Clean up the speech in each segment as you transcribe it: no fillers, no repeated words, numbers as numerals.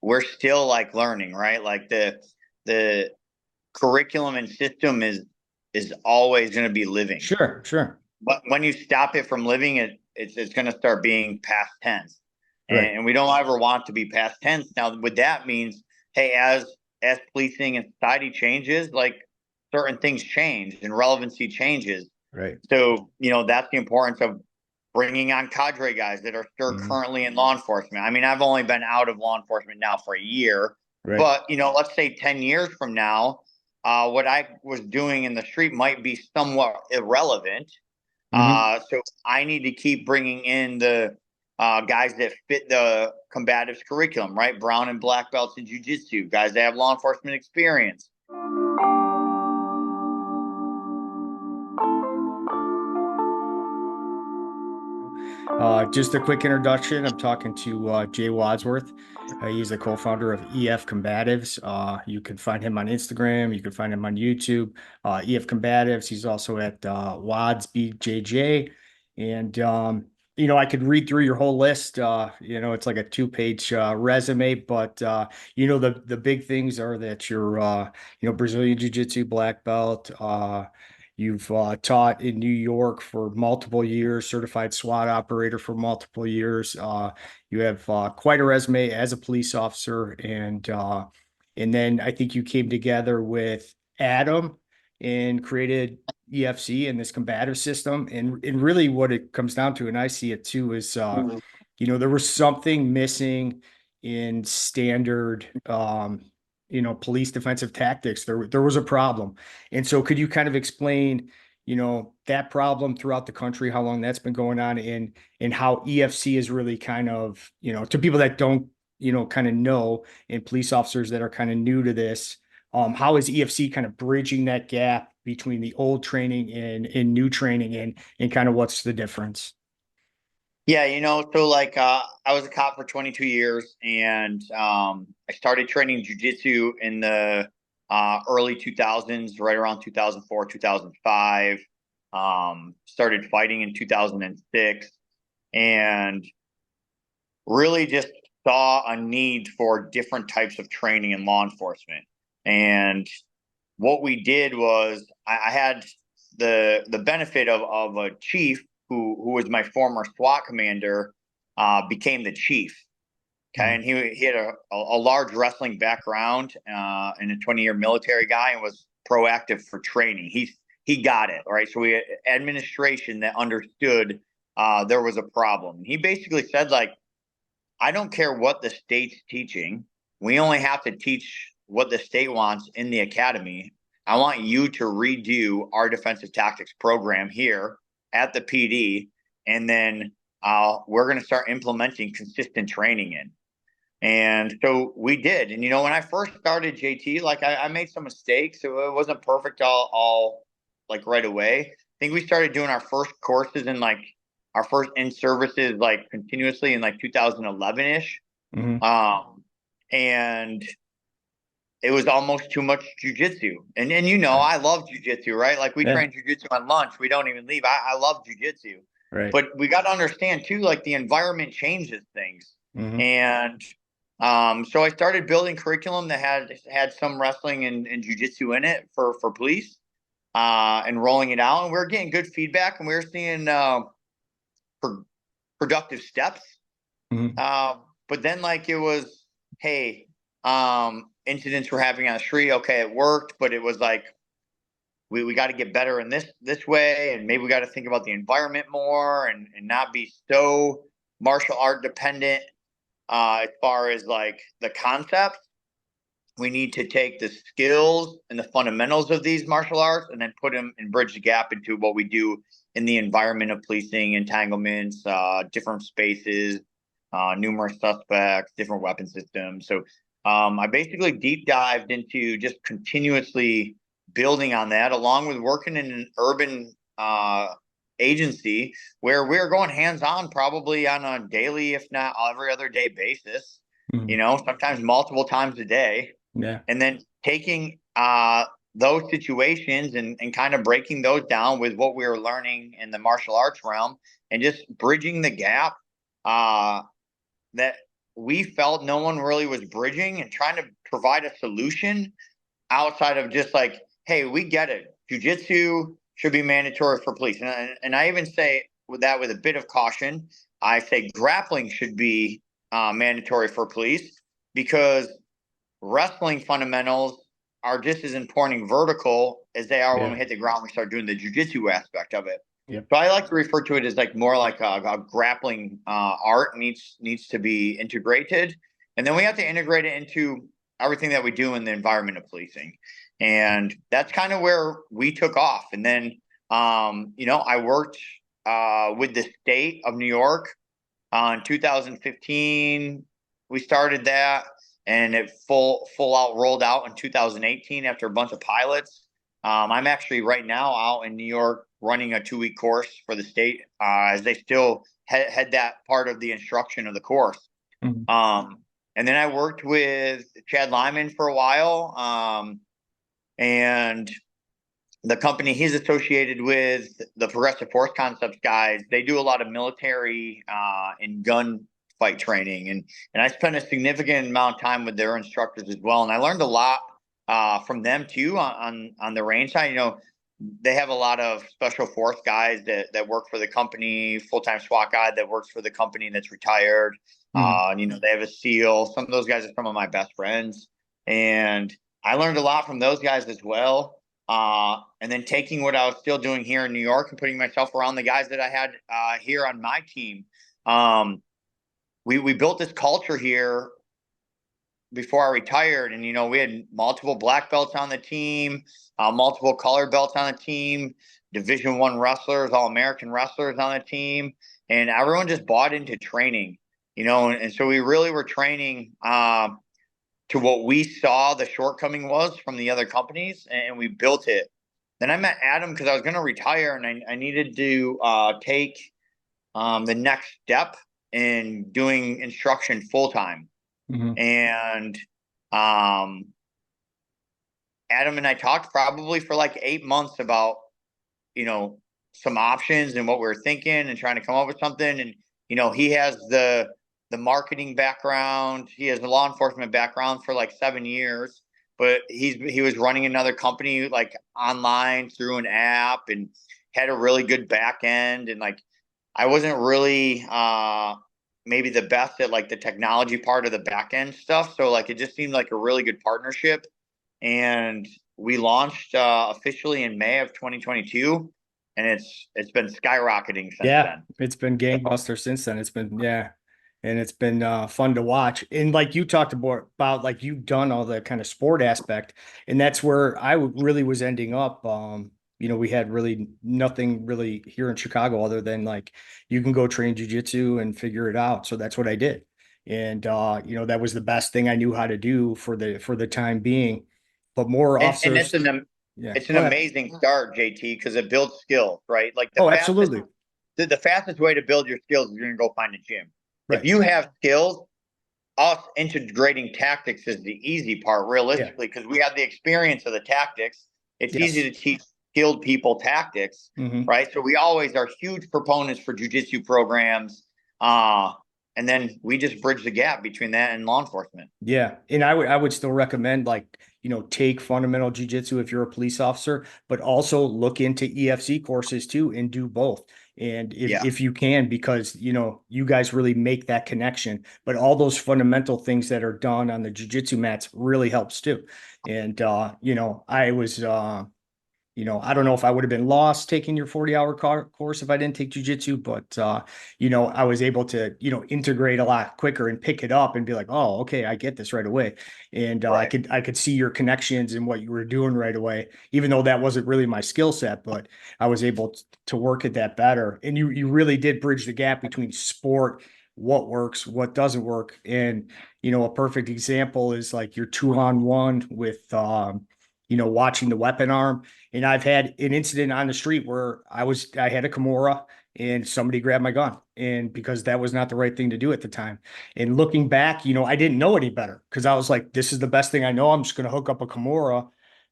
we're still like learning, right? Like the curriculum and system is always going to be living. Sure. But when you stop it from living, it's going to start being past tense, Right. and we don't ever want to be past tense. Now, what that means, hey, as policing and society changes, like certain things change and relevancy changes. Right. So that's the importance of bringing on cadre guys that are still Hmm. currently in law enforcement. I mean, I've only been out of law enforcement now for a year, Right. but let's say 10 years from now, what I was doing in the street might be somewhat irrelevant. Hmm. So I need to keep bringing in the guys that fit the combatives curriculum, right? Brown and black belts in jiu-jitsu, guys that have law enforcement experience. Just a quick introduction. I'm talking to Jay Wadsworth. He's a co-founder of EF Combatives. You can find him on Instagram. You can find him on YouTube. EF Combatives. He's also at Wads BJJ. And I could read through your whole list. It's like a two-page resume, but the big things are that you're Brazilian Jiu-Jitsu black belt. You've taught in New York for multiple years, certified SWAT operator for multiple years. You have quite a resume as a police officer, and then I think you came together with Adam and created EFC and this combative system. And really, what it comes down to, and I see it too, is there was something missing in standard police defensive tactics. There was a problem. And so could you kind of explain, that problem throughout the country, how long that's been going on, and how EFC is really kind of, to people that don't, kind of know, and police officers that are kind of new to this, how is EFC kind of bridging that gap between the old training and new training, and kind of what's the difference? Yeah, so like I was a cop for 22 years, and I started training jujitsu in the early 2000s, right around 2004, 2005. Started fighting in 2006, and really just saw a need for different types of training in law enforcement. And what we did was I had the benefit of a chief who was my former SWAT commander, became the chief. Okay, Mm. and he had a large wrestling background, and a 20-year military guy, and was proactive for training. He got it, right? So we had administration that understood there was a problem. He basically said, like, I don't care what the state's teaching. We only have to teach what the state wants in the academy. I want you to redo our defensive tactics program here at the PD, and then we're going to start implementing consistent training in. And so we did. And when I first started JT, like I made some mistakes, so it wasn't perfect all like right away. I think we started doing our first courses in like our first in services like continuously in like 2011 ish. Hmm. And it was almost too much jujitsu. And Right. I love jujitsu, right? Like we Yeah. train jujitsu on lunch. We don't even leave. I love jujitsu. Right. But we got to understand too, like the environment changes things. Hmm. And so I started building curriculum that had some wrestling and jujitsu in it for police, and rolling it out. And we are getting good feedback, and we were seeing pro- productive steps. Hmm. Uh, but then like it was, hey, incidents we're having on the street. Okay, it worked, but it was like we got to get better in this way, and maybe we got to think about the environment more, and not be so martial art dependent, as far as like the concept. We need to take the skills and the fundamentals of these martial arts and then put them and bridge the gap into what we do in the environment of policing, entanglements, different spaces, numerous suspects, different weapon systems. So I basically deep dived into just continuously building on that, along with working in an urban agency where we're going hands on probably on a daily, if not every other day basis, Hmm. sometimes multiple times a day, Yeah. and then taking those situations and kind of breaking those down with what we were learning in the martial arts realm, and just bridging the gap, uh, that we felt no one really was bridging and trying to provide a solution outside of just like, hey, we get it. Jiu-jitsu should be mandatory for police. And I even say with that with a bit of caution, I say grappling should be mandatory for police because wrestling fundamentals are just as important vertical as they are when we hit the ground. We start doing the jiu-jitsu aspect of it. Yep. So I like to refer to it as like more like a grappling art needs to be integrated, and then we have to integrate it into everything that we do in the environment of policing, and that's kind of where we took off. And then I worked with the state of New York in 2015. We started that, and it full out rolled out in 2018 after a bunch of pilots. I'm actually right now out in New York running a 2-week course for the state as they still had that part of the instruction of the course. Mm-hmm. And then I worked with Chad Lyman for a while, and the company he's associated with, the Progressive Force Concepts guys, they do a lot of military and gun fight training, and I spent a significant amount of time with their instructors as well, and I learned a lot from them too on the range side. They have a lot of special force guys that work for the company, full-time SWAT guy that works for the company that's retired. Mm-hmm. They have a SEAL. Some of those guys are some of my best friends, and I learned a lot from those guys as well. And then taking what I was still doing here in New York and putting myself around the guys that I had here on my team. We built this culture here before I retired, and we had multiple black belts on the team, multiple color belts on the team, Division I wrestlers, all American wrestlers on the team, and everyone just bought into training, and so we really were training to what we saw the shortcoming was from the other companies, and we built it. Then I met Adam because I was going to retire, and I needed to take the next step in doing instruction full time. Mm-hmm. And Adam and I talked probably for like 8 months about, some options and what we were thinking and trying to come up with something. And, he has the marketing background. He has a law enforcement background for like 7 years, but he was running another company like online through an app and had a really good back end. And like, I wasn't really, maybe the best at like the technology part of the back end stuff. So like it just seemed like a really good partnership. And we launched officially in May of 2022. And it's been skyrocketing since then. It's been gangbusters since then. It's been, and it's been fun to watch. And like you talked about like you've done all the kind of sport aspect, and that's where I really was ending up. We had really nothing really here in Chicago other than like you can go train jiu-jitsu and figure it out. So that's what I did. And that was the best thing I knew how to do for the time being. But more And officers, it's an go ahead. amazing start, JT, because it builds skills, right? Like Oh, absolutely. the fastest way to build your skills is you're gonna go find a gym. If Right. you have skills, us integrating tactics is the easy part, Yeah. realistically, because we have the experience of the tactics. It's easy Yes. to teach skilled people tactics, Mm-hmm. right? So we always are huge proponents for jujitsu programs. And then we just bridge the gap between that and law enforcement. Yeah. And I would still recommend like, take fundamental jiu-jitsu if you're a police officer, but also look into EFC courses too and do both. And Yeah. if you can, because you guys really make that connection, but all those fundamental things that are done on the jiu-jitsu mats really helps too. And I was I don't know if I would have been lost taking your 40-hour course if I didn't take jujitsu, but I was able to, integrate a lot quicker and pick it up and be like, oh, okay, I get this right away. And I Right. could see your connections and what you were doing right away, even though that wasn't really my skill set, but I was able to work at that better. And you really did bridge the gap between sport, what works, what doesn't work. And, a perfect example is like your 2-on-1 with, watching the weapon arm. And I've had an incident on the street where I had a Kimura and somebody grabbed my gun. And because that was not the right thing to do at the time. And looking back, I didn't know any better because I was like, this is the best thing I know. I'm just going to hook up a Kimura.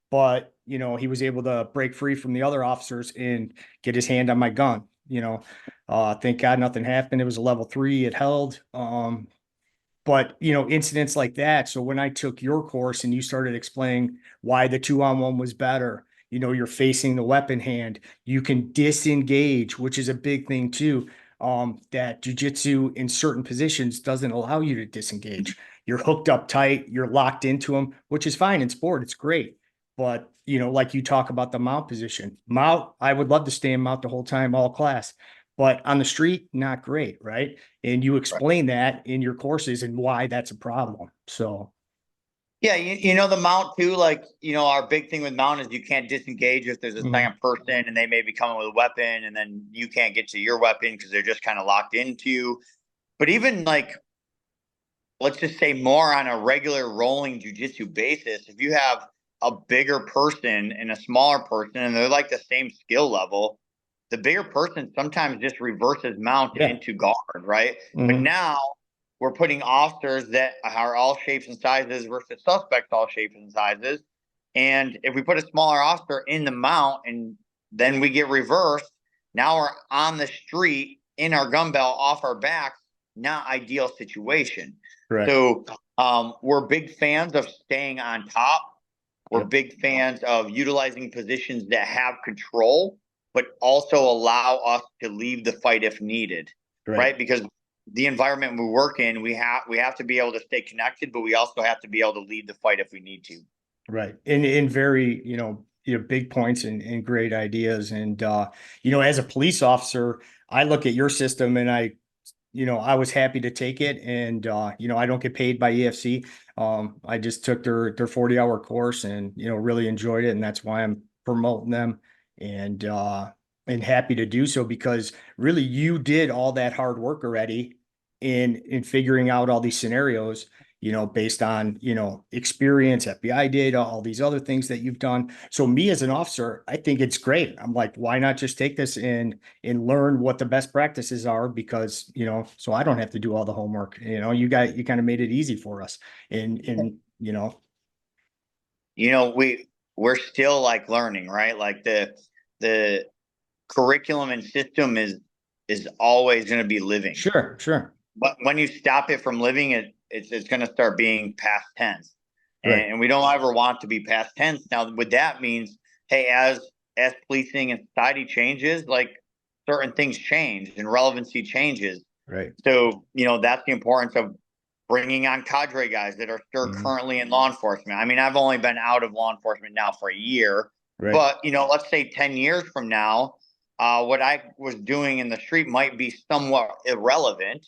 But, he was able to break free from the other officers and get his hand on my gun. Thank God nothing happened. It was a level 3. It held. But, incidents like that. So when I took your course and you started explaining why the 2-on-1 was better, you're facing the weapon hand, you can disengage, which is a big thing too. That jiu-jitsu in certain positions doesn't allow you to disengage. You're hooked up tight, you're locked into them, which is fine in sport. It's great. But, like you talk about the mount position, mount, I would love to stay in mount the whole time, all class. But on the street, not great, right? And you Right. explain that in your courses and why that's a problem. So, Yeah, the mount too, like, our big thing with mount is you can't disengage if there's a mhm. second person and they may be coming with a weapon and then you can't get to your weapon because they're just kind of locked into you. But even like, let's just say more on a regular rolling jujitsu basis, if you have a bigger person and a smaller person and they're like the same skill level, the bigger person sometimes just reverses mount Yeah. into guard, right? But Hmm. now we're putting officers that are all shapes and sizes versus suspects all shapes and sizes. And if we put a smaller officer in the mount and then we get reversed, now we're on the street in our gun belt off our backs, not ideal situation. Correct. So we're big fans of staying on top. We're Yep. big fans of utilizing positions that have control, but also allow us to leave the fight if needed, Right. right? Because the environment we work in, we have to be able to stay connected, but we also have to be able to lead the fight if we need to. Right. In very, big points and great ideas. And, as a police officer, I look at your system and I was happy to take it. And, I don't get paid by EFC. I just took their 40-hour course and, really enjoyed it. And that's why I'm promoting them and, and happy to do so because really you did all that hard work already in figuring out all these scenarios, based on, experience, FBI data, all these other things that you've done. So me as an officer, I think it's great. I'm like, why not just take this and learn what the best practices are because, so I don't have to do all the homework. You kind of made it easy for us. And We're still like learning, right? Like the curriculum and system is always going to be living. sure, sure. But when you stop it from living, it's going to start being past tense, Right. and we don't ever want to be past tense. Now, what that means, hey, as policing and society changes, like certain things change and relevancy changes. Right. So that's the importance of bringing on cadre guys that are still Mhm. currently in law enforcement. I mean, I've only been out of law enforcement now for a year, Right. but let's say 10 years from now, what I was doing in the street might be somewhat irrelevant,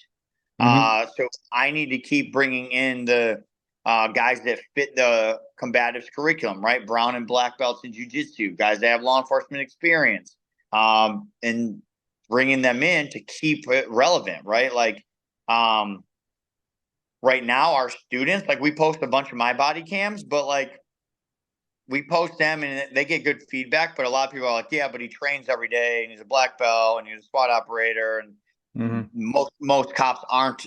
Hmm. so I need to keep bringing in the guys that fit the combatives curriculum, right? Brown and black belts in jiu-jitsu, guys that have law enforcement experience, and bringing them in to keep it relevant, right? Like right now, our students, like we post a bunch of my body cams, but like we post them and they get good feedback. But a lot of people are like, yeah, but he trains every day and he's a black belt and he's a SWAT operator and Hmm. most cops aren't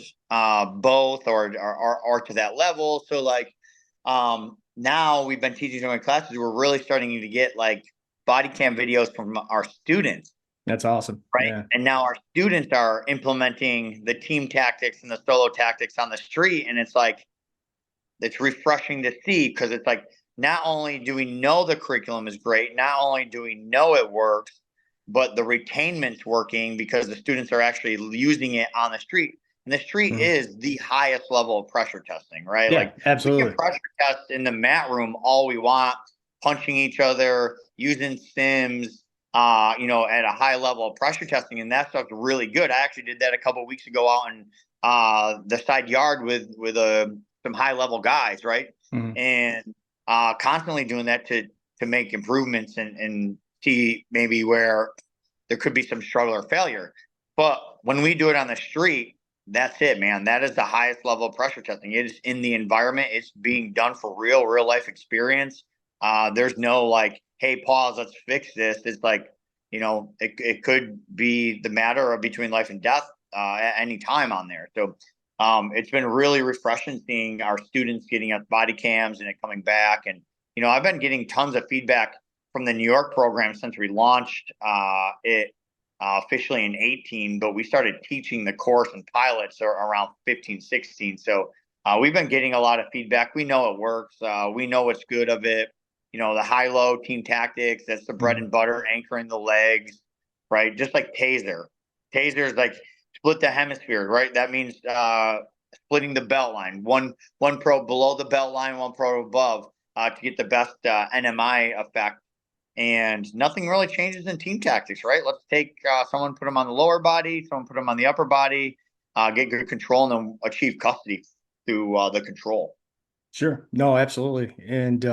both or to that level. So like now we've been teaching them in classes. We're really starting to get like body cam videos from our students, That's awesome. right? Yeah. And now our students are implementing the team tactics and the solo tactics on the street, and it's refreshing to see because it's like not only do we know the curriculum is great, not only do we know it works, but the retainment's working because the students are actually using it on the street. And the street Mhm. is the highest level of pressure testing, right? Yeah, Like we can absolutely. pressure test in the mat room all we want, punching each other, using sims, at a high level of pressure testing, and that stuff's really good. I actually did that a couple of weeks ago out in the side yard with some high level guys, right? Mhm. And constantly doing that to make improvements and see maybe where there could be some struggle or failure. But when we do it on the street, that's it, man. That is the highest level of pressure testing. It is in the environment. It's being done for real life experience. There's no like, hey, pause, let's fix this. It's like, it could be the matter of between life and death at any time on there. So it's been really refreshing seeing our students getting us body cams and it coming back. And, I've been getting tons of feedback from the New York program since we launched it officially in 18, but we started teaching the course and pilots around 15, 16. So we've been getting a lot of feedback. We know it works. We know what's good of it. You know, the high-low team tactics, that's the bread and butter, anchoring the legs, right? Just like taser. Taser is like split the hemisphere, right? That means splitting the belt line. One pro below the belt line, one pro above to get the best NMI effect. And nothing really changes in team tactics, right? Let's take someone, put them on the lower body, someone put them on the upper body, get good control, and then achieve custody through the control. Sure. No, absolutely. And,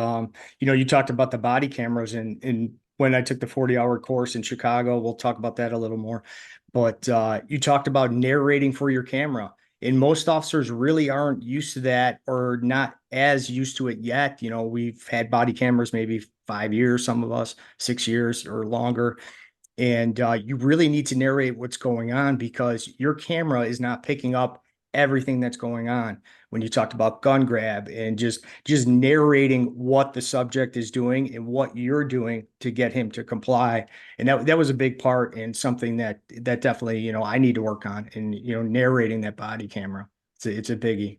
you talked about the body cameras and when I took the 40-hour course in Chicago, we'll talk about that a little more, but you talked about narrating for your camera, and most officers really aren't used to that or not as used to it yet. We've had body cameras maybe 5 years, some of us 6 years or longer. And you really need to narrate what's going on because your camera is not picking up everything that's going on. When you talked about gun grab and just narrating what the subject is doing and what you're doing to get him to comply, and that was a big part and something that definitely I need to work on, and narrating that body camera, it's a biggie.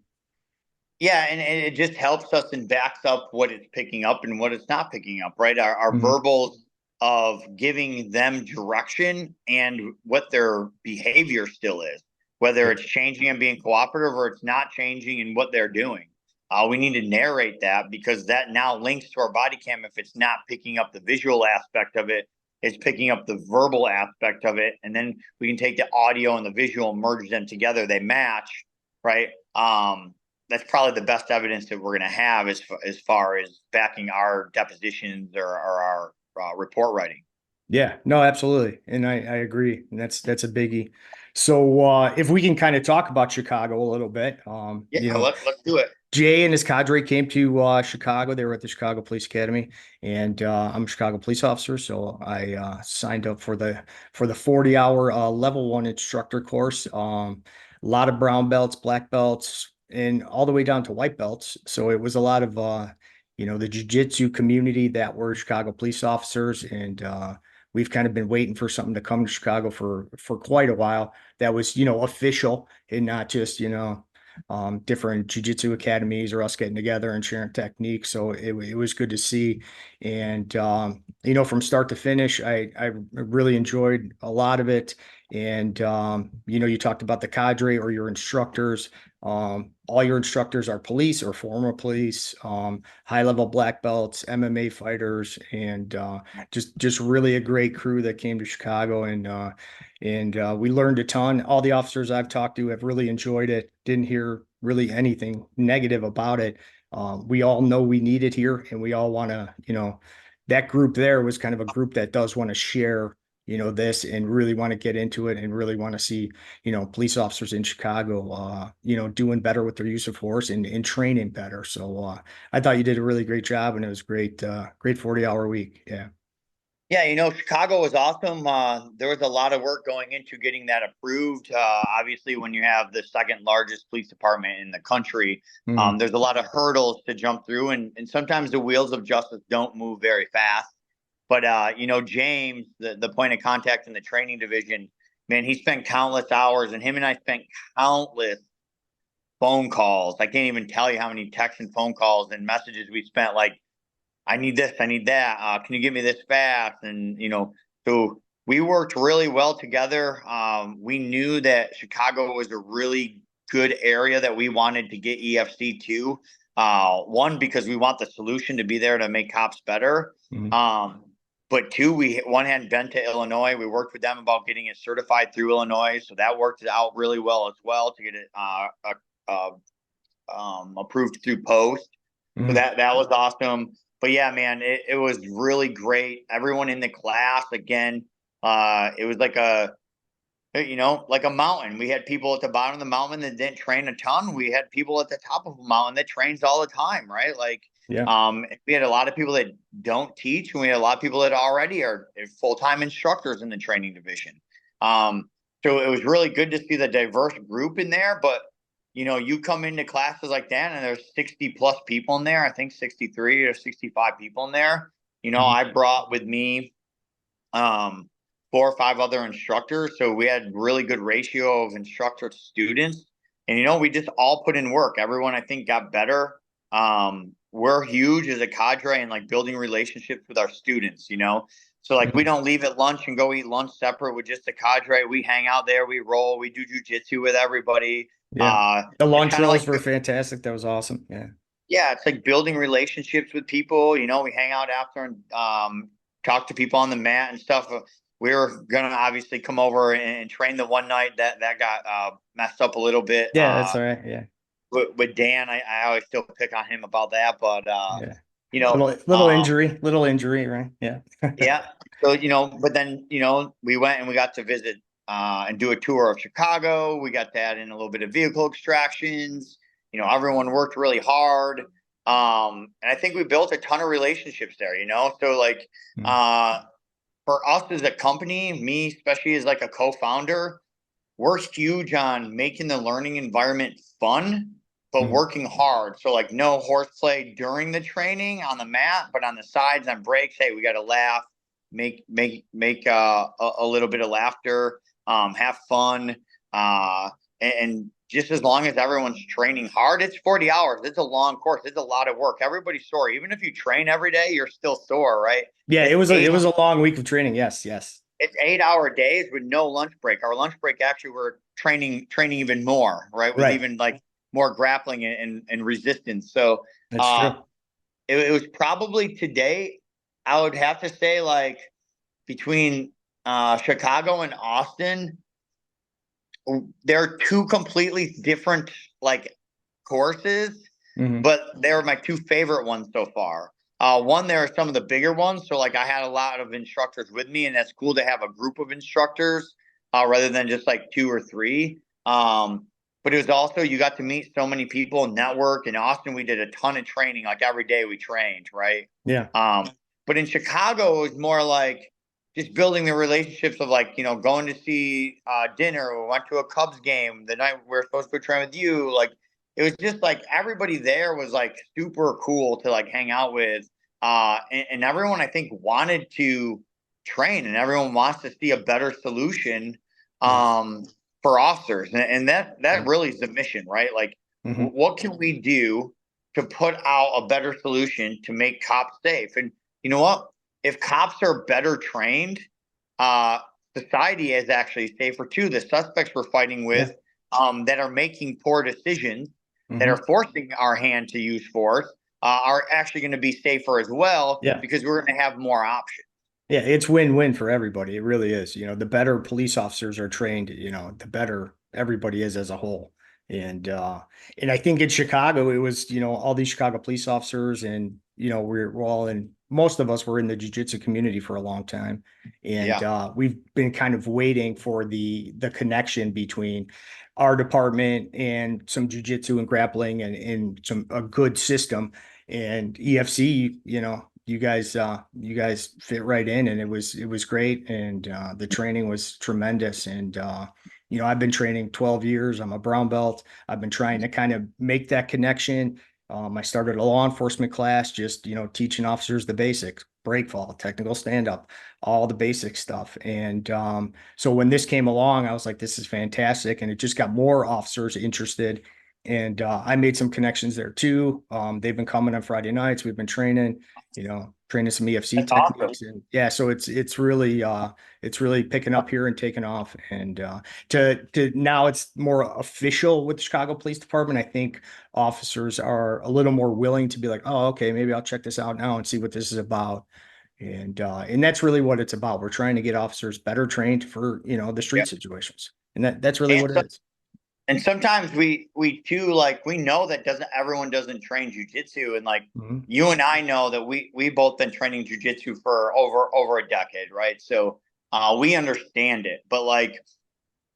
Yeah, and it just helps us and backs up what it's picking up and what it's not picking up, right? Our Mhm. verbals of giving them direction and what their behavior still is, whether it's changing and being cooperative or it's not changing and what they're doing. We need to narrate that because that now links to our body cam. If it's not picking up the visual aspect of it, it's picking up the verbal aspect of it. And then we can take the audio and the visual, merge them together. They match, right? That's probably the best evidence that we're going to have as far as backing our depositions or our report writing. Yeah, no, absolutely. And I agree. And that's a biggie. So if we can kind of talk about Chicago a little bit, Yeah, let's do it. Jay and his cadre came to Chicago. They were at the Chicago Police Academy, and I'm a Chicago police officer, so I signed up for the 40-hour level one instructor course. A lot of brown belts, black belts, and all the way down to white belts. So it was a lot of the jiu-jitsu community that were Chicago police officers, and we've kind of been waiting for something to come to Chicago for quite a while. That was official and not just different jiu-jitsu academies or us getting together and sharing techniques. So it was good to see. And, from start to finish, I really enjoyed a lot of it. And, you talked about the cadre or your instructors. All your instructors are police or former police, high-level black belts, MMA fighters, and just really a great crew that came to Chicago. And we learned a ton. All the officers I've talked to have really enjoyed it. Didn't hear really anything negative about it. We all know we need it here, and we all want to, that group there was kind of a group that does want to share, this and really want to get into it and really want to see, police officers in Chicago, doing better with their use of force and training better. So I thought you did a really great job, and it was great, great 40-hour week. Yeah. Yeah, Chicago was awesome. There was a lot of work going into getting that approved. Obviously, when you have the second largest police department in the country, Mhm. there's a lot of hurdles to jump through, and sometimes the wheels of justice don't move very fast. But James, the point of contact in the training division, man, he spent countless hours, and him and I spent countless phone calls. I can't even tell you how many texts and phone calls and messages we spent. Like, I need this, I need that. Can you get me this fast? And so we worked really well together. We knew that Chicago was a really good area that we wanted to get EFC to. One, because we want the solution to be there to make cops better. Mhm. But two, one hadn't been to Illinois. We worked with them about getting it certified through Illinois, so that worked out really well as well to get it approved through post. So Mhm. that was awesome. But yeah, man, it was really great. Everyone in the class, again, it was like a mountain. We had people at the bottom of the mountain that didn't train a ton. We had people at the top of a mountain that trains all the time, right? Like, Yeah. we had a lot of people that don't teach, and we had a lot of people that already are full-time instructors in the training division. So it was really good to see the diverse group in there. But you come into classes like that, and there's 60 plus people in there. I think 63 or 65 people in there. Mhm. I brought with me, 4 or 5 other instructors. So we had really good ratio of instructor to students. And, we just all put in work. Everyone, I think, got better. We're huge as a cadre and like building relationships with our students, So like we don't leave at lunch and go eat lunch separate with just the cadre. We hang out there, we roll, we do jujitsu with everybody. Yeah. The lunch rolls Like were fantastic. That was awesome. Yeah. yeah, it's like building relationships with people. We hang out after and talk to people on the mat and stuff. We were gonna obviously come over and train the one night that got messed up a little bit. Yeah, that's all right. Yeah. With Dan, I always still pick on him about that, but Yeah. you know, Little injury, right? Yeah. yeah. So but then we went and we got to visit and do a tour of Chicago. We got to add in a little bit of vehicle extractions. Everyone worked really hard. And I think we built a ton of relationships there, So like for us as a company, me especially as like a co-founder, we're huge on making the learning environment fun, but working hard. So like no horseplay during the training on the mat, but on the sides on breaks, hey, we got to laugh, make a little bit of laughter, have fun, and just as long as everyone's training hard, it's 40 hours. It's a long course. It's a lot of work. Everybody's sore. Even if you train every day, you're still sore, right? Yeah, it was a long week of training. Yes, yes. It's 8-hour days with no lunch break. Our lunch break actually we're training even more, right? With even like more grappling and resistance. So that's true. It was probably today, I would have to say like between Chicago and Austin, they're two completely different like courses, but they're my two favorite ones so far. One, there are some of the bigger ones. So like I had a lot of instructors with me, and that's cool to have a group of instructors rather than just like 2 or 3. But it was also, you got to meet so many people, network. In Austin, we did a ton of training. Like every day we trained, right? Yeah. But in Chicago, it was more like just building the relationships of like, going to see dinner. We went to a Cubs game the night we were supposed to go train with you. Like, it was just like everybody there was like super cool to like hang out with. And everyone, I think, wanted to train, and everyone wants to see a better solution for officers. And that really is the mission, right? Like, what can we do to put out a better solution to make cops safe? And you know what? If cops are better trained, society is actually safer too. The suspects we're fighting with that are making poor decisions, that are forcing our hand to use force, are actually going to be safer as well, because we're going to have more options. Yeah, it's win-win for everybody. It really is. The better police officers are trained, the better everybody is as a whole. And I think in Chicago, it was, all these Chicago police officers, and we're all in, most of us were in the jiu-jitsu community for a long time. And we've been kind of waiting for the connection between our department and some jiu-jitsu and grappling and a good system. And EFC, you guys fit right in, and it was great. And the training was tremendous. And I've been training 12 years. I'm a brown belt. I've been trying to kind of make that connection. I started a law enforcement class, just, teaching officers the basics, break fall, technical stand up, all the basic stuff. And so when this came along, I was like, this is fantastic. And it just got more officers interested. And I made some connections there too. They've been coming on Friday nights. We've been training, training some EFC techniques. Awesome. And yeah, so it's really picking up here and taking off. And to now it's more official with the Chicago Police Department. I think officers are a little more willing to be like, oh, okay, maybe I'll check this out now and see what this is about. And that's really what it's about. We're trying to get officers better trained for, the street situations. And that's really what it is. And sometimes we too, like, we know that everyone doesn't train jujitsu, and like you and I know that we both been training jujitsu for over a decade, right? So we understand it, but like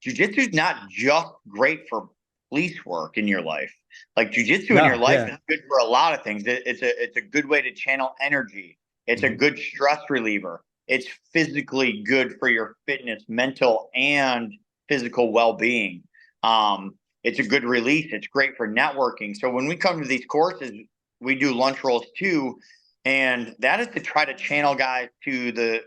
jujitsu is not just great for police work in your life. Like jujitsu in your life is good for a lot of things. It's a good way to channel energy. It's a good stress reliever. It's physically good for your fitness, mental and physical well-being. It's a good release. It's great for networking. So when we come to these courses, we do lunch rolls too. And that is to try to channel guys to the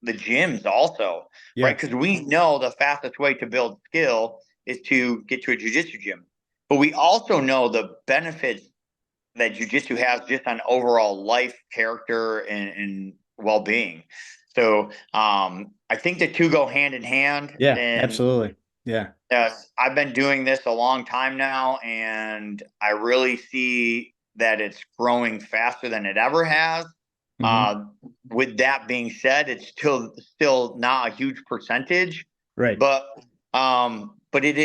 the gyms also, Yeah. right? Because we know the fastest way to build skill is to get to a jiu-jitsu gym. But we also know the benefits that jiu-jitsu has just on overall life, character, and well-being. So I think the two go hand in hand. Yeah, And absolutely. Yeah. I've been doing this a long time now, and I really see that it's growing faster than it ever has. Hmm. Uh, with that being said, it's still not a huge percentage, Right. but it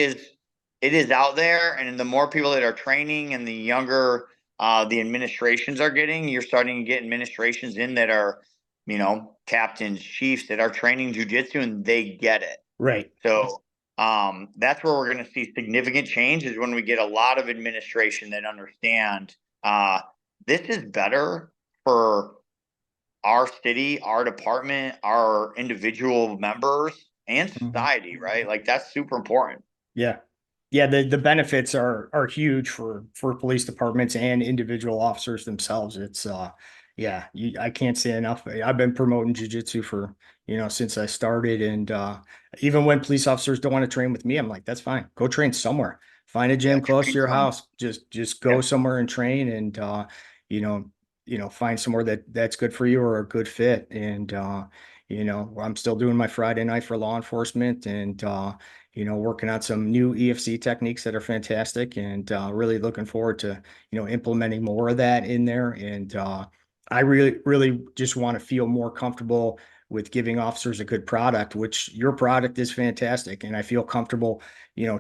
is out there, and the more people that are training, and the younger the administrations are getting, you're starting to get administrations in that are, captains, chiefs that are training jujitsu, and they get it. Right. So that's where we're going to see significant change is when we get a lot of administration that understand uh, this is better for our city, our department, our individual members, and Mhm. society, right? Like that's super important. Yeah. Yeah, the benefits are huge for police departments and individual officers themselves. It's yeah, I can't say enough. I've been promoting jujitsu for, since I started, and even when police officers don't want to train with me, I'm like, that's fine. Go train somewhere. Find a Yeah, gym close to train your some. house. Just go Yeah, somewhere and train, and you know, find somewhere that's good for you or a good fit. And I'm still doing my Friday night for law enforcement, and working on some new EFC techniques that are fantastic, and really looking forward to, implementing more of that in there. And I really, really just want to feel more comfortable with giving officers a good product, which your product is fantastic. And I feel comfortable,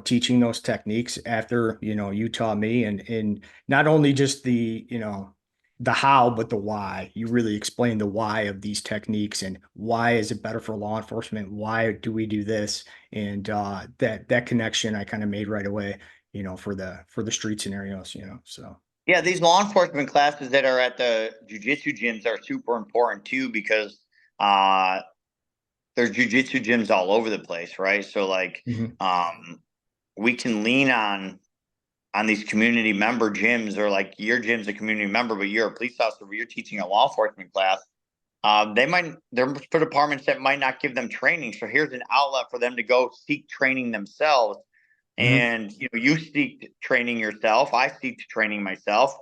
teaching those techniques after, you taught me, and not only just the how, but the why. You really explain the why of these techniques, and why is it better for law enforcement? Why do we do this? And that connection I kind of made right away, for the street scenarios, so. yeah. These law enforcement classes that are at the jujitsu gyms are super important too because uh, there's jujitsu gyms all over the place, right? So like, Mhm. um, we can lean on these community member gyms, or like your gym's a community member, but you're a police officer, but you're teaching a law enforcement class. They're for departments that might not give them training. So here's an outlet for them to go seek training themselves. Mhm. And you seek training yourself. I seek training myself,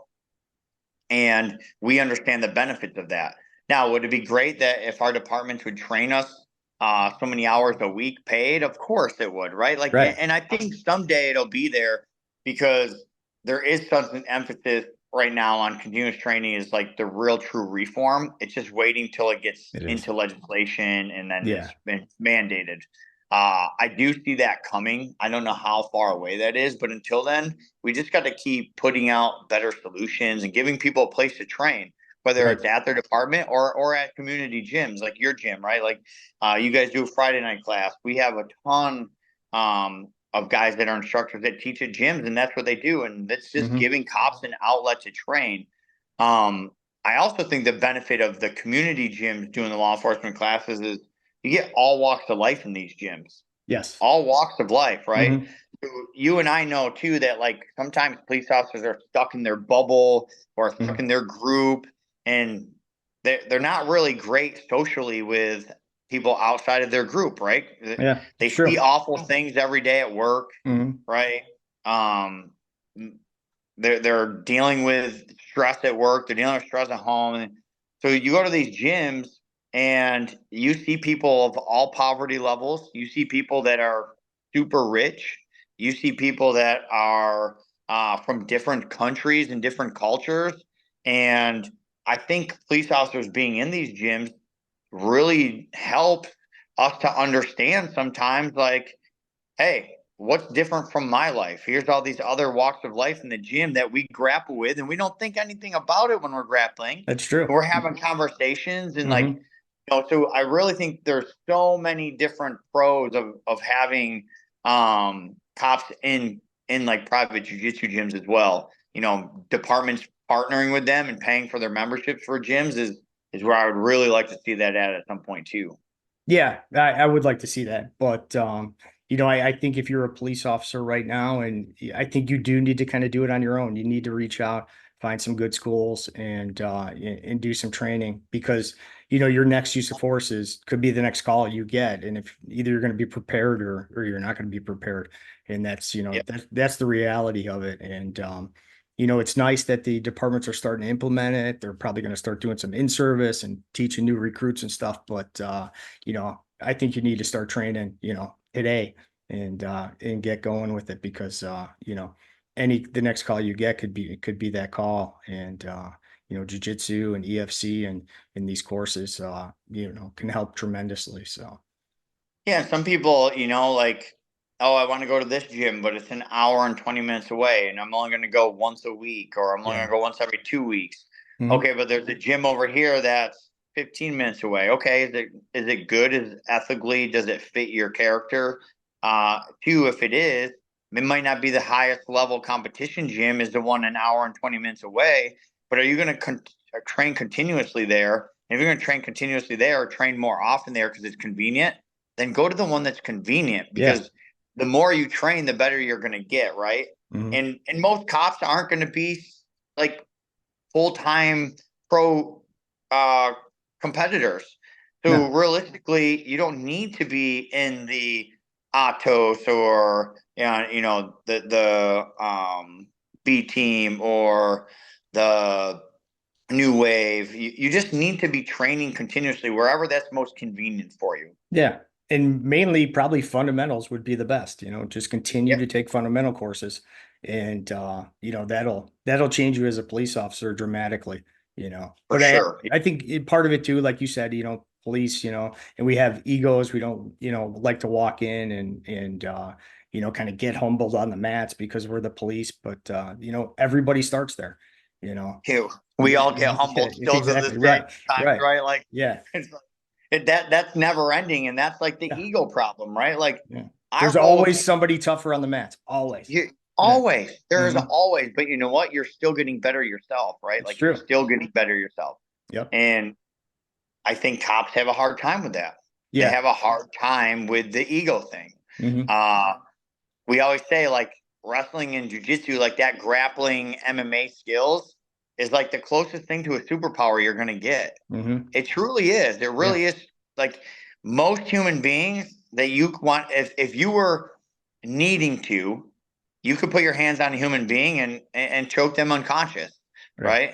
and we understand the benefits of that. Now, would it be great that if our departments would train us so many hours a week paid? Of course it would, right? Like, Right. and I think someday it'll be there because there is such an emphasis right now on continuous training is like the real true reform. It's just waiting till it gets It is. into legislation and then Yeah. it's been mandated. I do see that coming. I don't know how far away that is, but until then, we just got to keep putting out better solutions and giving people a place to train, whether Right. it's at their department or at community gyms like your gym, right? Like you guys do a Friday night class. We have a ton of guys that are instructors that teach at gyms, and that's what they do. And it's just Hmm. giving cops an outlet to train. Um, I also think the benefit of the community gyms doing the law enforcement classes is you get all walks of life in these gyms, Yes. all walks of life, right? Hmm. So you and I know too that like sometimes police officers are stuck in their bubble or stuck Hmm. in their group, and they're not really great socially with people outside of their group, right? Yeah, They it's see true. awful things every day at work, Hmm. right? Um, they're dealing with stress at work, they're dealing with stress at home, and so you go to these gyms and you see people of all poverty levels. You see people that are super rich. You see people that are from different countries and different cultures. And I think police officers being in these gyms really help us to understand sometimes, like, hey, what's different from my life? Here's all these other walks of life in the gym that we grapple with, and we don't think anything about it when we're grappling. That's true. We're having conversations, and like, Hmm. so I really think there's so many different pros of having cops in like private jujitsu gyms as well. Departments partnering with them and paying for their memberships for gyms is where I would really like to see that at some point too. Yeah, I would like to see that. But I think if you're a police officer right now, and I think you do need to kind of do it on your own. You need to reach out, find some good schools and do some training, because, your next use of forces could be the next call you get. And if either you're going to be prepared or you're not going to be prepared. And that's, Yeah. that's the reality of it. And, it's nice that the departments are starting to implement it. They're probably going to start doing some in-service and teaching new recruits and stuff. But, I think you need to start training, today and get going with it, because, the next call you get could be that call. And, jiu-jitsu and EFC and these courses, can help tremendously. So, Yeah, some people, like, oh, I want to go to this gym, but it's an hour and 20 minutes away, and I'm only going to go once a week, or I'm only yeah. going to go once every 2 weeks. Mhm. Okay, but there's a gym over here that's 15 minutes away. Okay, is it good? Is it ethically, does it fit your character? Two, if it is, it might not be the highest level competition gym, is the one an hour and 20 minutes away, but are you going to train continuously there? And if you're going to train continuously there, or train more often there because it's convenient, then go to the one that's convenient, Yeah. because the more you train, the better you're going to get, right? Mhm. And most cops aren't going to be like full-time pro uh, competitors. No. So realistically, you don't need to be in the Atos, or the B team, or the New Wave. You just need to be training continuously wherever that's most convenient for you. Yeah. And mainly probably fundamentals would be the best, just continue Yep, to take fundamental courses. And, that'll change you as a police officer dramatically, for but sure. I think part of it too, like you said, police, and we have egos. We don't, like to walk in and kind of get humbled on the mats because we're the police. But, everybody starts there, you know. Ew. We all get Yeah, humbled still to this exactly day, right. sometimes, Right. right? Like, Yeah. it's like, that's never ending, and that's like the Yeah. ego problem, right? Like, Yeah. I There's roll with always people. somebody tougher on the mats. Always. You Yeah. always, there is Hmm. always, but you know what? You're still getting better yourself, right? It's Like, you're true. still getting better yourself. Yep. And I think cops have a hard time with that. They Yeah. have a hard time with the ego thing. Hmm. Uh, we always say, like, wrestling and jujitsu, like that grappling MMA skills is like the closest thing to a superpower you're going to get. Hmm. It truly is. It Yeah. really is. Like, most human beings that you want, if you were needing to, you could put your hands on a human being and choke them unconscious, Right.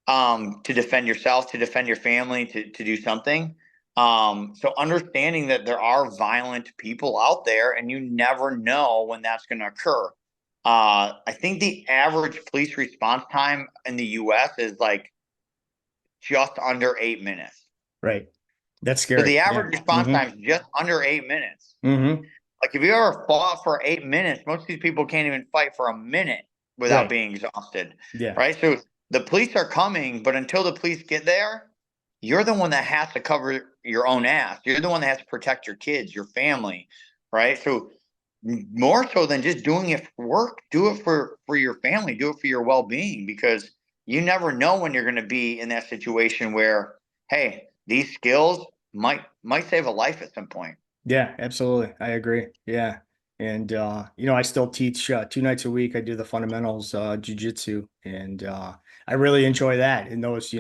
right? To defend yourself, to defend your family, to do something. So understanding that there are violent people out there, and you never know when that's going to occur. I think the average police response time in the U.S. is like just under 8 minutes. Right. That's So scary. the Yeah. average response Hmm. time is just under 8 minutes. Hmm. Like, if you ever fought for 8 minutes, most of these people can't even fight for a minute without Right. being exhausted, Yeah. right? So the police are coming, but until the police get there, you're the one that has to cover your own ass. You're the one that has to protect your kids, your family, right? So more so than just doing it for work, do it for your family, do it for your well-being, because you never know when you're going to be in that situation where, hey, these skills might save a life at some point. Yeah, absolutely. I agree. Yeah. And I still teach 2 nights a week. I do the fundamentals jiu-jitsu, and I really enjoy that. And those,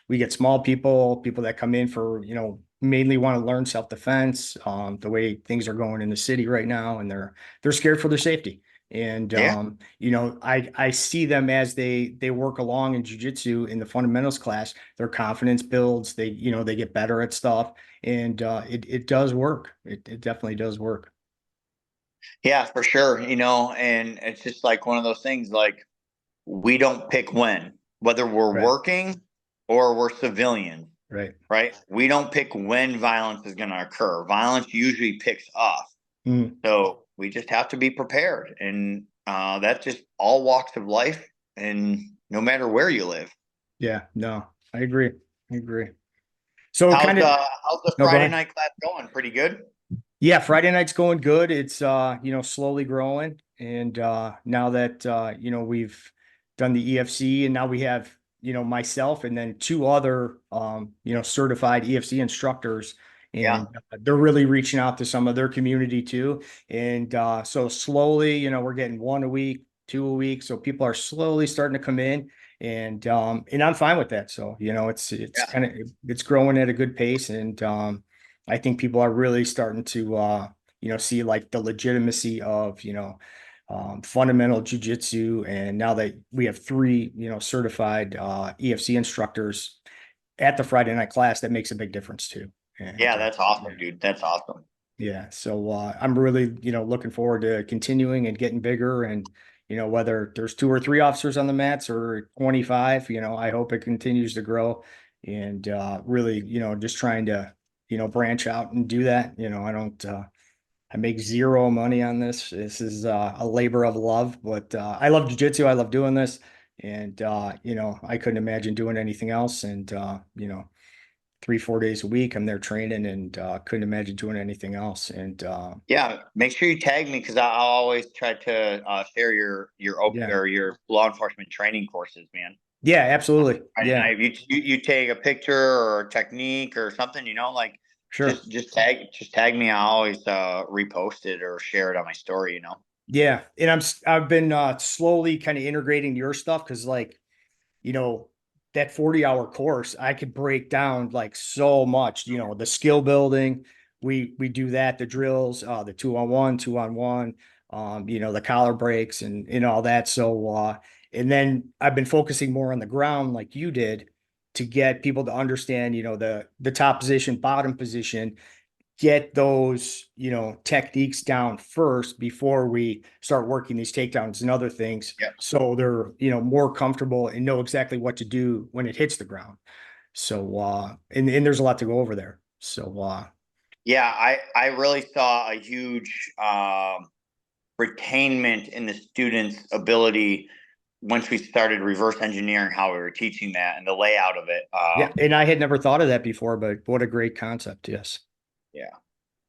we get small people that come in for, mainly want to learn self-defense, the way things are going in the city right now, and they're scared for their safety. And Yeah. I see them as they work along in jiu-jitsu in the fundamentals class, their confidence builds, they get better at stuff, and it does work. It definitely does work. Yeah, for sure. And it's just like one of those things, like, we don't pick when, whether we're Right. working or we're civilians, Right. right? We don't pick when violence is going to occur. Violence usually picks up. Mm. So we just have to be prepared. And that's just all walks of life, and no matter where you live. Yeah, no, I agree. I agree. So How's kind of, uh how's the no, go Friday ahead. night class going? Pretty good. Yeah, Friday night's going good. It's slowly growing. And now that we've done the EFC, and now we have, myself and then two other certified EFC instructors, Yeah. and they're really reaching out to some of their community too. And so slowly, we're getting one a week, 2 a week. So people are slowly starting to come in, and I'm fine with that. So, it's Yeah. kind of, it's growing at a good pace. And I think people are really starting to, see like the legitimacy of, fundamental jiu-jitsu. And now that we have 3, certified EFC instructors at the Friday night class, that makes a big difference too. And Yeah, that's awesome, dude. That's awesome. yeah, so I'm really, looking forward to continuing and getting bigger. And whether there's 2 or 3 officers on the mats or 25, I hope it continues to grow. And really, just trying to, branch out and do that. I don't, I make zero money on this. This is a labor of love, but I love jujitsu. I love doing this. And I couldn't imagine doing anything else. And 3, 4 days a week, I'm there training, and couldn't imagine doing anything else. And Yeah, make sure you tag me, because I'll always try to share yeah, or your law enforcement training courses, man. yeah, absolutely. Yeah, You take a picture or a technique or something, like sure. just tag me. I always repost it or share it on my story. Yeah, and I've been slowly kind of integrating your stuff, because like, you know, that 40-hour course, I could break down like so much, the skill building. We do that, the drills, the 2-on-1, 2-on-1, the collar breaks and all that. So and then I've been focusing more on the ground like you did, to get people to understand, the top position, bottom position, get those, techniques down first before we start working these takedowns and other things. Yeah. So they're, more comfortable and know exactly what to do when it hits the ground. So, and there's a lot to go over there. So, Yeah, I really saw a huge retainment in the students' ability once we started reverse engineering how we were teaching that and the layout of it. yeah. And I had never thought of that before, but what a great concept. Yes. Yeah.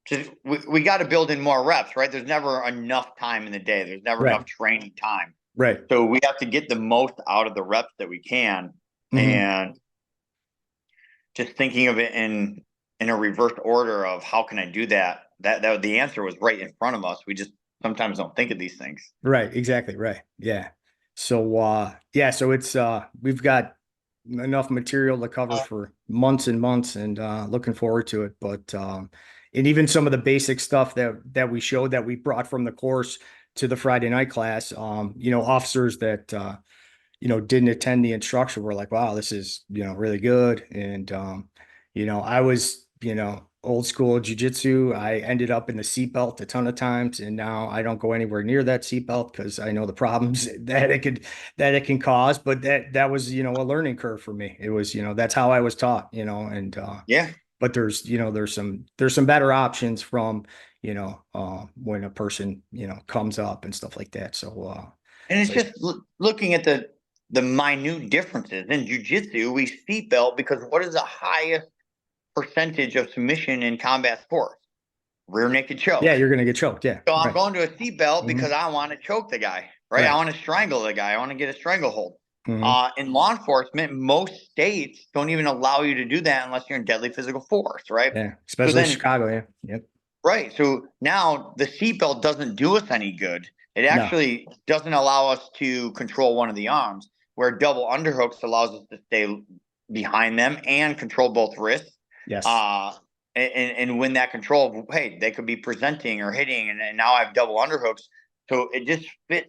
Just we got to build in more reps, right? There's never enough time in the day. There's never Right. enough training time. Right. So we have to get the most out of the reps that we can. Mm-hmm. And just thinking of it in a reverse order of how can I do that? That the answer was right in front of us. We just sometimes don't think of these things. Right. Exactly. Right. Yeah. So, yeah, so it's, we've got enough material to cover for months and months, and looking forward to it. But and even some of the basic stuff that we showed, that we brought from the course to the Friday night class, officers that didn't attend the instruction were like, wow, this is, really good. And I was, old school jujitsu. I ended up in the seatbelt a ton of times, and now I don't go anywhere near that seatbelt, because I know the problems that it can cause. But that was, a learning curve for me. It was, that's how I was taught, and Yeah. but there's some better options from, when a person, comes up and stuff like that. So And it's so just looking at the minute differences in jujitsu. We seatbelt because what is the highest percentage of submission in combat sports? Rear naked yeah, choke. you're gonna get choked. Yeah, So I'm right. going to a seatbelt because Mhm. I want to choke the guy, right? I Right. want to strangle the guy. I want to get a stranglehold. Hmm. In law enforcement, most states don't even allow you to do that unless you're in deadly physical force, right? Yeah, So especially then, Chicago. Yeah. Yep. right. So now the seatbelt doesn't do us any good. It No. actually doesn't allow us to control one of the arms, where double underhooks allows us to stay behind them and control both wrists. Yes. Uh, and win that control of, hey, they could be presenting or hitting, and now I have double underhooks. So it just fits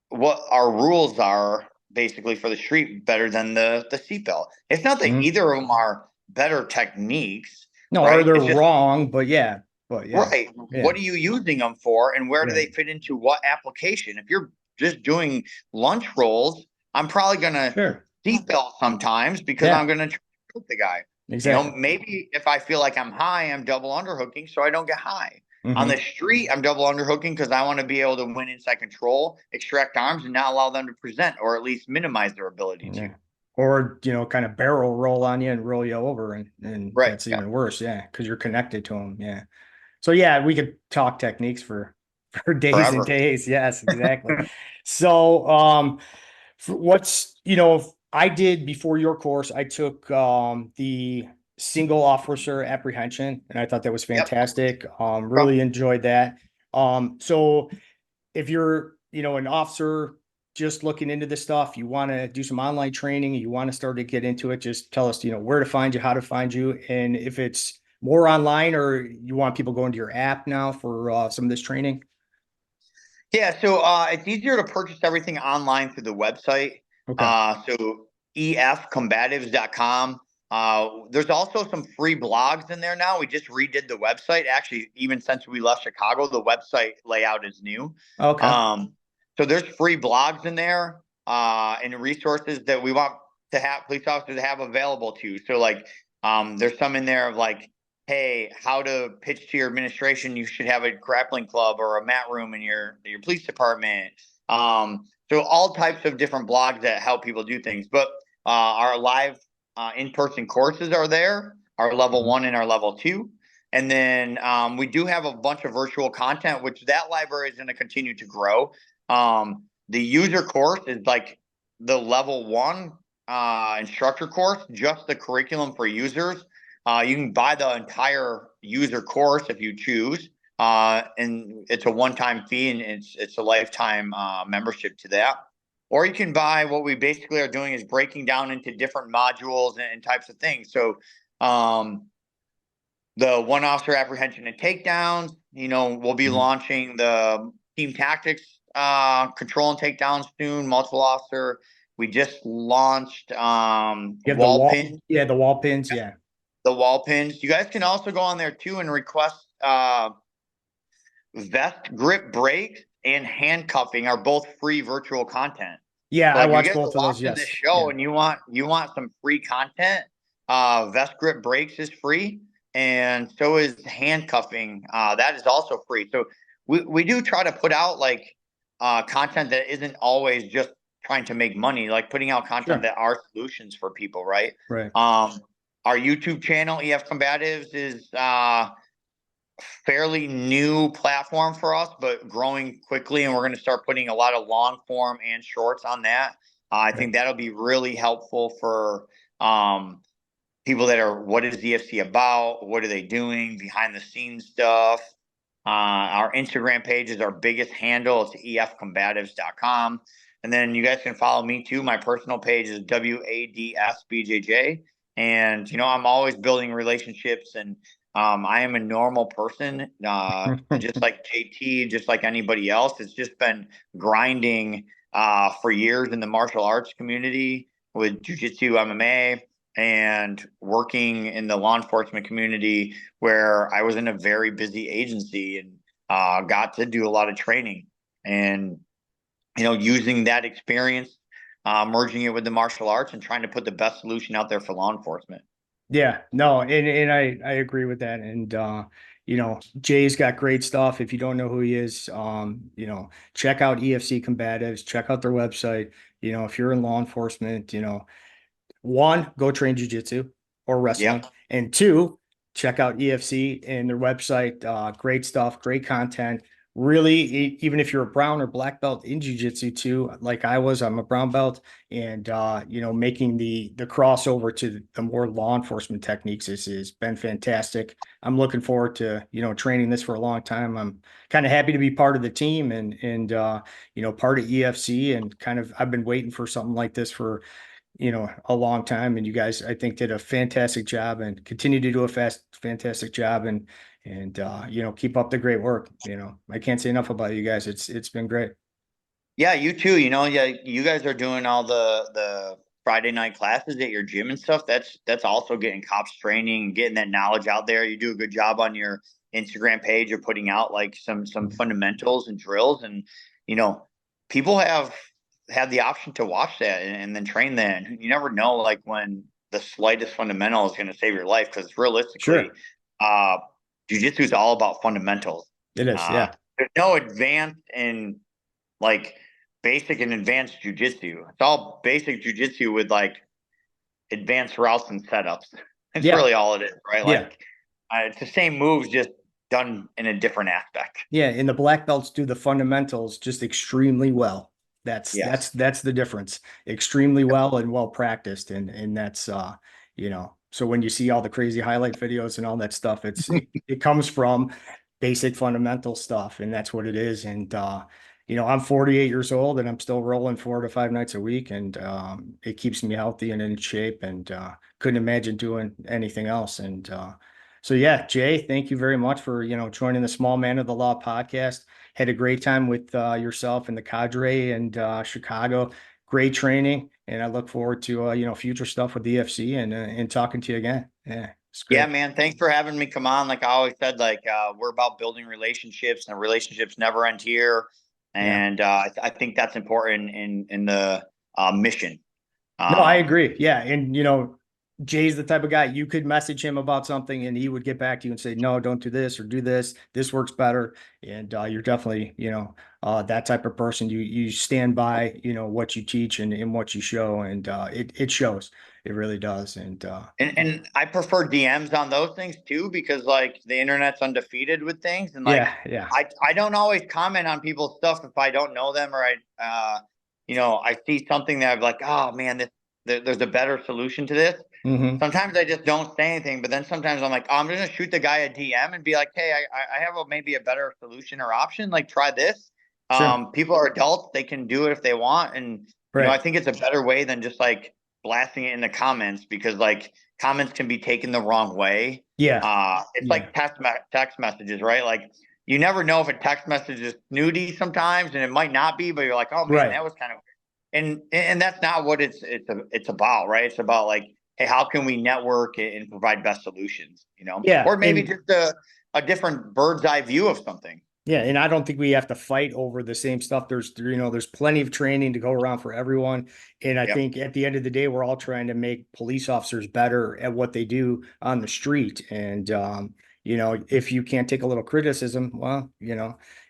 what our rules are basically for the street better than the seatbelt. It's not that Hmm. either of them are better techniques, No, or right? they're It's just wrong, but yeah. But yeah. right. Yeah. What are you using them for, and where do Right. they fit into what application? If you're just doing lunch rolls, I'm probably gonna Sure. seatbelt sometimes because I'm Yeah. gonna choke the guy. Exactly. Maybe if I feel like I'm high, I'm double underhooking so I don't get high. On the Hmm. street, I'm double underhooking because I want to be able to win inside control, extract arms, and not allow them to present, or at least minimize their ability to. Yeah. Or, kind of barrel roll on you and roll you over, and Right. that's Yeah. even worse. Yeah, because you're connected to them. Yeah. So yeah, we could talk techniques for for days and Forever. days. Yes, exactly. So what's, I did before your course, I took the single officer apprehension, and I thought that was Yep. fantastic. Really enjoyed that. So if you're an officer just looking into this stuff, you want to do some online training, you want to start to get into it, just tell us, where to find you, how to find you. And if it's more online or you want people going to your app now for some of this training. Yeah, so it's easier to purchase everything online through the website. Okay. So EFCombatives.com. There's also some free blogs in there now. We just redid the website. Actually, even since we left Chicago, the website layout is new. Okay. So there's free blogs in there and resources that we want to have police officers to have available to. So like there's some in there of like, hey, how to pitch to your administration. You should have a grappling club or a mat room in your police department. So all types of different blogs that help people do things. But our live in-person courses are there, our level 1 and our level 2. And then we do have a bunch of virtual content, which that library is going to continue to grow. The user course is like the level 1 instructor course, just the curriculum for users. You can buy the entire user course if you choose, and it's a one-time fee, and it's a lifetime membership to that. Or you can buy what we basically are doing is breaking down into different modules and types of things. So the one officer apprehension and takedowns, we'll be launching the team tactics control and takedowns soon, multiple officer. We just launched wall pins. Yeah, the wall pins. Yeah. The wall pins. You guys can also go on there too and request vest grip breaks and handcuffing are both free virtual content. Yeah, so I watched both of those. Yes. This show, yeah. And you want some free content. Vest grip breaks is free, and so is handcuffing. That is also free. So we do try to put out like content that isn't always just trying to make money, like putting out content that are solutions for people, right? Right. Our YouTube channel, EF Combatives, is fairly new platform for us, but growing quickly. And we're going to start putting a lot of long form and shorts on that. I think that'll be really helpful for people that are, what is EFC about? What are they doing? Behind the scenes stuff. Our Instagram page is our biggest handle. It's EFCombatives.com. And then you guys can follow me too. My personal page is WADSBJJ. And, I'm always building relationships, and I am a normal person, just like JT, just like anybody else. It's just been grinding for years in the martial arts community with jiu-jitsu, MMA, and working in the law enforcement community where I was in a very busy agency and got to do a lot of training and, using that experience, merging it with the martial arts and trying to put the best solution out there for law enforcement. Yeah, no, and I agree with that. And Jay's got great stuff. If you don't know who he is, check out EFC Combatives, check out their website. If you're in law enforcement, one, go train jiu-jitsu or wrestling. Yep. And two, check out EFC and their website. Great stuff, great content. Really, even if you're a brown or black belt in jiu-jitsu too, like I'm a brown belt, and making the crossover to the more law enforcement techniques has been fantastic. I'm looking forward to training this for a long time. I'm kind of happy to be part of the team and part of EFC, and kind of I've been waiting for something like this for a long time, and you guys, I think, did a fantastic job and continue to do a fantastic job, and keep up the great work. I can't say enough about you guys. It's been great. Yeah, you too. Yeah, you guys are doing all the Friday night classes at your gym and stuff. That's also getting cops training, getting that knowledge out there. You do a good job on your Instagram page of putting out like some fundamentals and drills, and people have had the option to watch that and then train that. And you never know, like when the slightest fundamental is going to save your life, because realistically, jiu-jitsu is all about fundamentals. It is, yeah. There's no advanced in like basic and advanced jiu-jitsu. It's all basic jiu-jitsu with like advanced routes and setups. It's really all it is, right? Like it's the same moves, just done in a different aspect. Yeah, and the black belts do the fundamentals just extremely well. That's the difference. Extremely well and well practiced, and that's so when you see all the crazy highlight videos and all that stuff, it comes from basic fundamental stuff, and that's what it is. And I'm 48 years old and I'm still rolling 4 to 5 nights a week, and it keeps me healthy and in shape, and couldn't imagine doing anything else. And so, yeah, Jay, thank you very much for, joining the Small Man of the Law podcast. Had a great time with yourself and the cadre and Chicago. Great training, and I look forward to future stuff with the EFC and talking to you again. Yeah, it's Yeah, great. man. Thanks for having me come on. Like I always said, like we're about building relationships, and relationships never end here. Yeah. And I think that's important in the mission. No, I Um, agree. Yeah. And, Jay's the type of guy you could message him about something and he would get back to you and say, no, don't do this or do this. This works better. And you're definitely, that type of person. You stand by, what you teach and what you show. And it shows. It really does. And and I prefer DMs on those things too, because like the internet's undefeated with things, and like yeah, yeah. I don't always comment on people's stuff if I don't know them, or I see something that I'm like, oh man, there's a better solution to this. Hmm. Sometimes I just don't say anything, but then sometimes I'm like, oh, I'm just gonna shoot the guy a DM and be like, hey, I have maybe a better solution or option. Like, try this. Sure. People are adults; they can do it if they want, and I Right. think it's a better way than just like blasting it in the comments, because like comments can be taken the wrong way. Yeah. It's Yeah. like text messages, right? Like you never know if a text message is snooty sometimes, and it might not be, but you're like, oh man, Right. that was kind of, and that's not what it's about, right? It's about like, hey, how can we network and provide best solutions, Yeah. or maybe And just a different bird's eye view of something. Yeah, and I don't think we have to fight over the same stuff. There's plenty of training to go around for everyone. And I Yep. think at the end of the day, we're all trying to make police officers better at what they do on the street. And if you can't take a little criticism, well,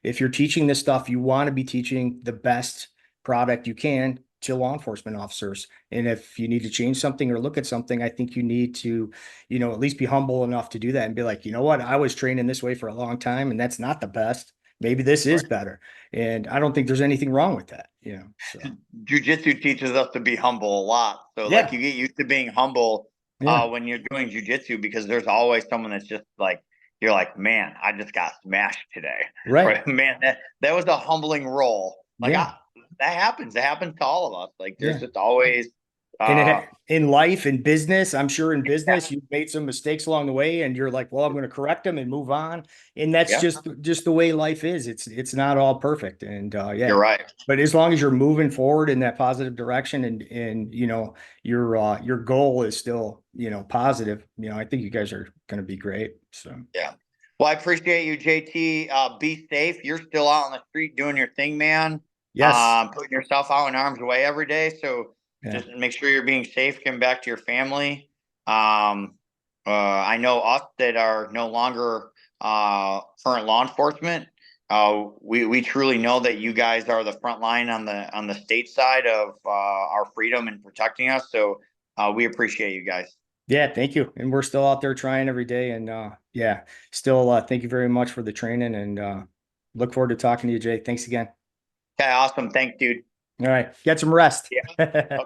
if you're teaching this stuff, you want to be teaching the best product you can to law enforcement officers. And if you need to change something or look at something, I think you need to at least be humble enough to do that and be like, you know what, I was training this way for a long time and that's not the best. Maybe this is Right. better. And I don't think there's anything wrong with that, so Jiu-jitsu teaches us to be humble a lot. So like yeah, you get used to being humble yeah, when you're doing jiu-jitsu, because there's always someone that's just like, you're like, man, I just got smashed today. right. Right? Man, that was a humbling roll. Like Yeah, that happens. It happens to all of us. Like there's yeah. just always And uh in life, in business, I'm sure in yeah, business, you've made some mistakes along the way and you're like, well, I'm going to correct them and move on. And that's yeah, just the way life is. It's not all perfect. And yeah, you're right. but as long as you're moving forward in that positive direction and your goal is still, positive, I think you guys are going to be great. So Yeah. Well, I appreciate you, JT. Be safe. You're still out on the street doing your thing, man. yes. Putting yourself out in harm's way every day. So Yeah. just make sure you're being safe, getting back to your family. Um, I know us that are no longer current law enforcement. We truly know that you guys are the front line on the state side of our freedom and protecting us. So we appreciate you guys. Yeah, thank you. And we're still out there trying every day. And yeah, still thank you very much for the training and look forward to talking to you, Jay. Thanks again. Okay, awesome. Thanks, dude. All right. Get some rest. Yeah.